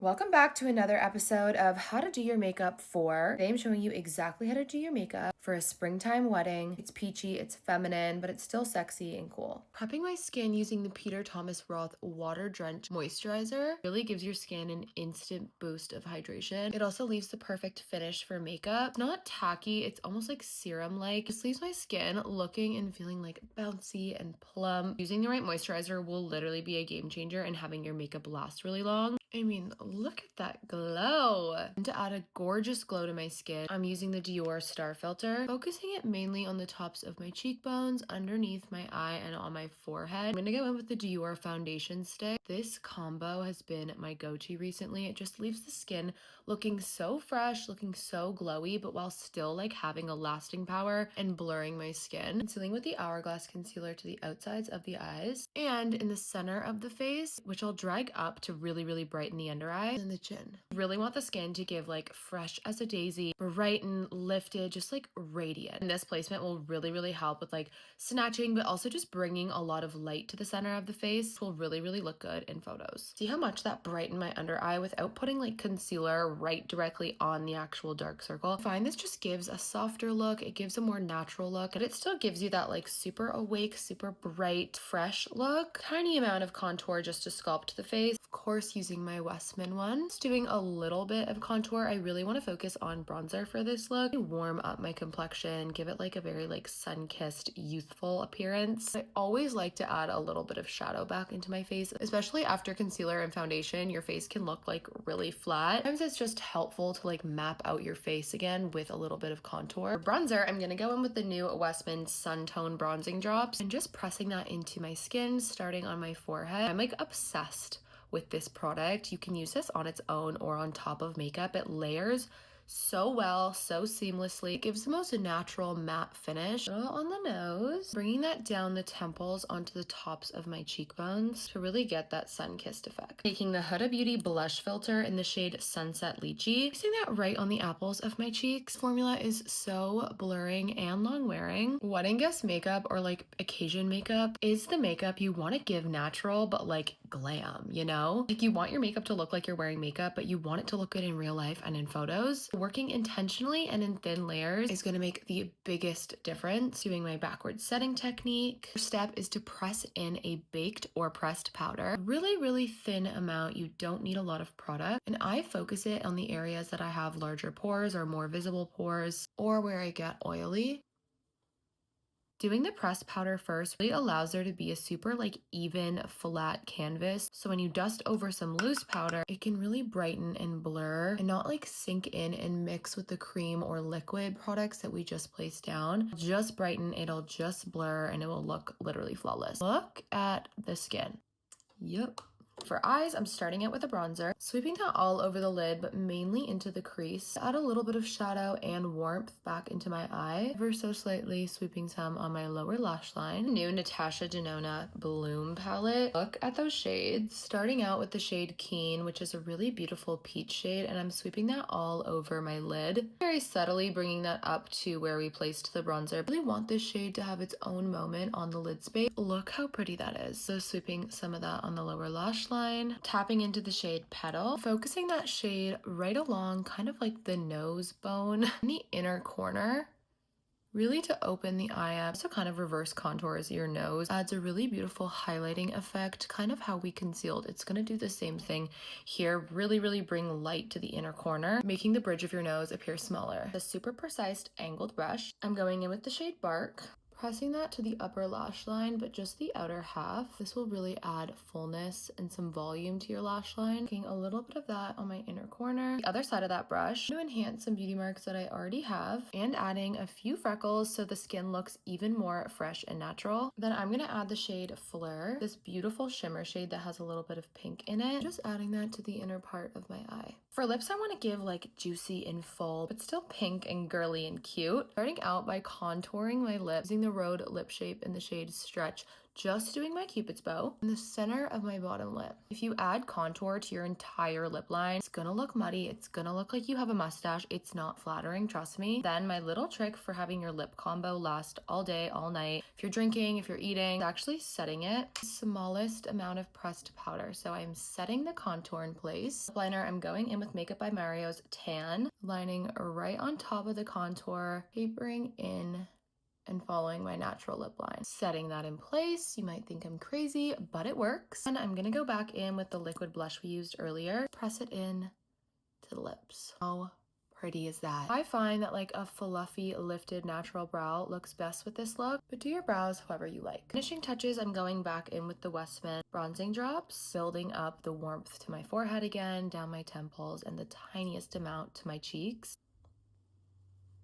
Welcome back to another episode of How to Do Your Makeup for. Today I'm showing you exactly how to do your makeup for a springtime wedding. It's peachy, it's feminine, but it's still sexy and cool. Prepping my skin using the Peter Thomas Roth Water Drench Moisturizer really gives your skin an instant boost of hydration. It also leaves the perfect finish for makeup. It's not tacky, it's almost like serum-like. It just leaves my skin looking and feeling like bouncy and plump. Using the right moisturizer will literally be a game changer and having your makeup last really long. I mean, look at that glow. And to add a gorgeous glow to my skin, I'm using the Dior Star Filter, focusing it mainly on the tops of my cheekbones, underneath my eye, and on my forehead. I'm gonna go in with the Dior foundation stick. This combo has been my go-to recently. It just leaves the skin looking so fresh, looking so glowy, but while still like having a lasting power and blurring my skin. Concealing with the Hourglass Concealer to the outsides of the eyes and in the center of the face, which I'll drag up to really brighten the under eye and the chin. Really want the skin to give like fresh as a daisy, bright and lifted, just like radiant. And this placement will really help with like snatching, but also just bringing a lot of light to the center of the face. Will really look good in photos. See how much that brightened my under eye without putting like concealer right directly on the actual dark circle. I find this just gives a softer look. It gives a more natural look, but it still gives you that like super awake, super bright, fresh look. Tiny amount of contour just to sculpt the face. Of course, using my Westman one. Just doing a little bit of contour. I really want to focus on bronzer for this look. Warm up my complexion, give it like a very like sun-kissed, youthful appearance. I always like to add a little bit of shadow back into my face, especially after concealer and foundation. Your face can look like really flat. Sometimes it's just helpful to like map out your face again with a little bit of contour. For bronzer, I'm gonna go in with the new Westman Sun Tone Bronzing Drops and just pressing that into my skin, starting on my forehead. I'm like obsessed with this product. You can use this on its own or on top of makeup. It layers so well, so seamlessly. It gives the most natural matte finish. On the nose, bringing that down the temples onto the tops of my cheekbones to really get that sun-kissed effect. Taking the Huda Beauty blush filter in the shade Sunset Lychee, placing that right on the apples of my cheeks. Formula is so blurring and long-wearing. Wedding guest makeup or like occasion makeup is the makeup you want to give natural, but like glam, you know? Like you want your makeup to look like you're wearing makeup, but you want it to look good in real life and in photos. Working intentionally and in thin layers is going to make the biggest difference. Doing my backward setting technique. First step is to press in a baked or pressed powder. Really thin amount. You don't need a lot of product. And I focus it on the areas that I have larger pores or more visible pores or where I get oily. Doing the pressed powder first really allows there to be a super like even flat canvas. So when you dust over some loose powder, it can really brighten and blur and not like sink in and mix with the cream or liquid products that we just placed down. Just brighten, it'll just blur and it will look literally flawless. Look at the skin. Yep. For eyes, I'm starting out with a bronzer, sweeping that all over the lid, but mainly into the crease. Add a little bit of shadow and warmth back into my eye, ever so slightly sweeping some on my lower lash line. New Natasha Denona Bloom palette. Look at those shades. Starting out with the shade Keen, which is a really beautiful peach shade, and I'm sweeping that all over my lid. Very subtly bringing that up to where we placed the bronzer. I really want this shade to have its own moment on the lid space. Look how pretty that is. So sweeping some of that on the lower lash line, tapping into the shade Petal, focusing that shade right along kind of like the nose bone in the inner corner, really to open the eye up. So kind of reverse contours your nose, adds a really beautiful highlighting effect, kind of how we concealed. It's going to do the same thing here, really bring light to the inner corner, making the bridge of your nose appear smaller. A super precise angled brush, I'm going in with the shade Bark, pressing that to the upper lash line, but just the outer half. This will really add fullness and some volume to your lash line. Taking a little bit of that on my inner corner. The other side of that brush to enhance some beauty marks that I already have and adding a few freckles so the skin looks even more fresh and natural. Then I'm gonna add the shade Fleur, this beautiful shimmer shade that has a little bit of pink in it. Just adding that to the inner part of my eye. For lips, I want to give like juicy and full, but still pink and girly and cute. Starting out by contouring my lips using the the Road Lip Shape in the shade Stretch, just doing my Cupid's bow in the center of my bottom lip. If you add contour to your entire lip line, it's gonna look muddy. It's gonna look like you have a mustache. It's not flattering, trust me. Then my little trick for having your lip combo last all day, all night, if you're drinking, if you're eating, actually setting it. Smallest amount of pressed powder. So I'm setting the contour in place. Lip liner, I'm going in with Makeup by Mario's Tan, lining right on top of the contour, tapering in and following my natural lip line. Setting that in place. You might think I'm crazy, but it works. And I'm gonna go back in with the liquid blush we used earlier. Press it in to the lips. How pretty is that? I find that like a fluffy, lifted, natural brow looks best with this look, but do your brows however you like. Finishing touches, I'm going back in with the Westman bronzing drops, building up the warmth to my forehead again, down my temples, and the tiniest amount to my cheeks.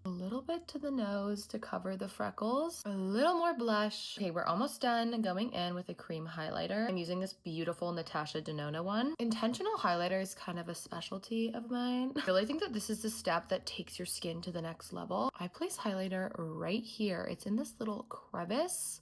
A little bit to the nose to cover the freckles. A little more blush. Okay, we're almost done going in with a cream highlighter. I'm using this beautiful Natasha Denona one. Intentional highlighter is kind of a specialty of mine. I really think that this is the step that takes your skin to the next level. I place highlighter right here. It's in this little crevice.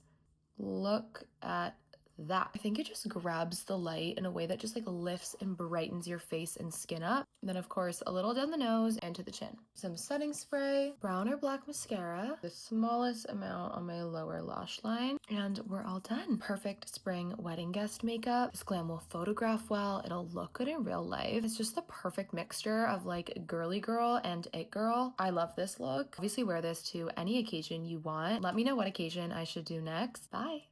Look at that. I think it just grabs the light in a way that just like lifts and brightens your face and skin up. And then of course a little down the nose and to the chin. Some setting spray, brown or black mascara, the smallest amount on my lower lash line, and we're all done. Perfect spring wedding guest makeup. This glam will photograph well. It'll look good in real life. It's just the perfect mixture of like girly girl and it girl. I love this look. Obviously wear this to any occasion you want. Let me know what occasion I should do next. Bye.